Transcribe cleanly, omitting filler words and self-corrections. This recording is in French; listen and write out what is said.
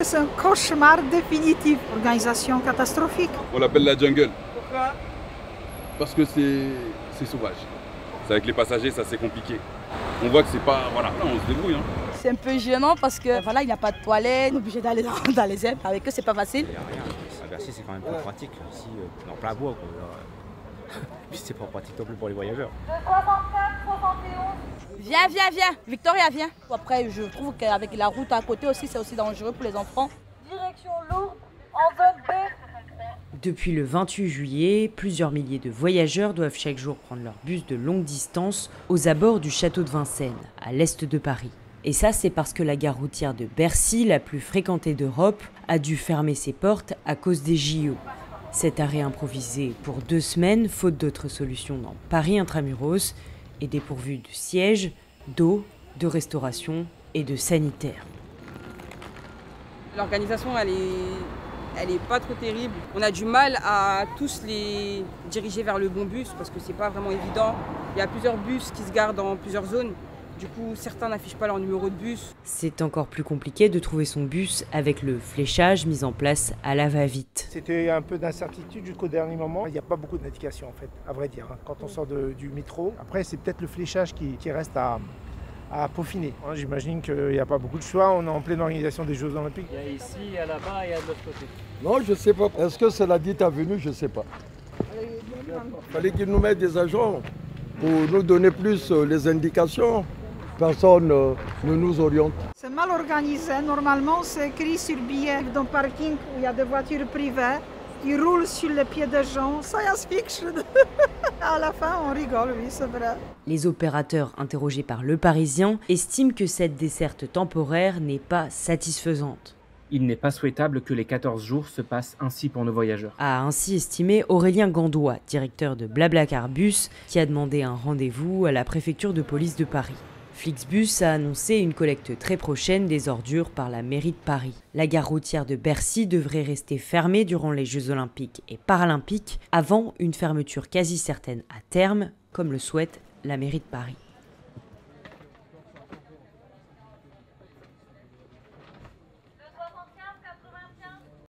C'est un cauchemar définitif, organisation catastrophique. On l'appelle la jungle. Pourquoi? Parce que c'est sauvage. C'est avec les passagers, ça c'est compliqué. On voit que c'est pas... Voilà, on se débrouille. Hein. C'est un peu gênant parce que voilà, il n'y a pas de toilette, on est obligé d'aller dans les airs. Avec eux, c'est pas facile. Il n'y a rien. À Bercy, c'est quand même plus pratique. Ici, dans plein bois. Puis c'est pas pratique non plus pour les voyageurs. 64, 71. Viens. Victoria, viens. Après, je trouve qu'avec la route à côté aussi, c'est aussi dangereux pour les enfants. Direction Lourdes, en 20B. Depuis le 28 juillet, plusieurs milliers de voyageurs doivent chaque jour prendre leur bus de longue distance aux abords du château de Vincennes, à l'est de Paris. Et ça, c'est parce que la gare routière de Bercy, la plus fréquentée d'Europe, a dû fermer ses portes à cause des JO. Cet arrêt improvisé pour 2 semaines, faute d'autres solutions dans Paris intramuros, est dépourvu de sièges, d'eau, de restauration et de sanitaire. L'organisation, elle est pas trop terrible. On a du mal à tous les diriger vers le bon bus parce que c'est pas vraiment évident. Il y a plusieurs bus qui se garent dans plusieurs zones. Du coup, certains n'affichent pas leur numéro de bus. C'est encore plus compliqué de trouver son bus avec le fléchage mis en place à la va-vite. C'était un peu d'incertitude jusqu'au dernier moment. Il n'y a pas beaucoup d'indications en fait, à vrai dire, quand on sort du métro. Après, c'est peut-être le fléchage qui reste à peaufiner. J'imagine qu'il n'y a pas beaucoup de choix. On est en pleine organisation des Jeux Olympiques. Il y a ici, il y a là-bas et il y a de l'autre côté. Non, je ne sais pas. Est-ce que c'est la dite avenue? Je ne sais pas. Il fallait qu'ils nous mettent des agents pour nous donner plus les indications. Personne ne nous oriente. C'est mal organisé. Normalement, c'est écrit sur billet dans le parking où il y a des voitures privées. Ils roulent sur les pieds des gens. Science fiction. À la fin, on rigole, oui, c'est vrai. Les opérateurs interrogés par Le Parisien estiment que cette desserte temporaire n'est pas satisfaisante. Il n'est pas souhaitable que les 14 jours se passent ainsi pour nos voyageurs. A ainsi estimé Aurélien Gandois, directeur de Blablacar Bus, qui a demandé un rendez-vous à la préfecture de police de Paris. Flixbus a annoncé une collecte très prochaine des ordures par la mairie de Paris. La gare routière de Bercy devrait rester fermée durant les Jeux Olympiques et Paralympiques avant une fermeture quasi certaine à terme, comme le souhaite la mairie de Paris.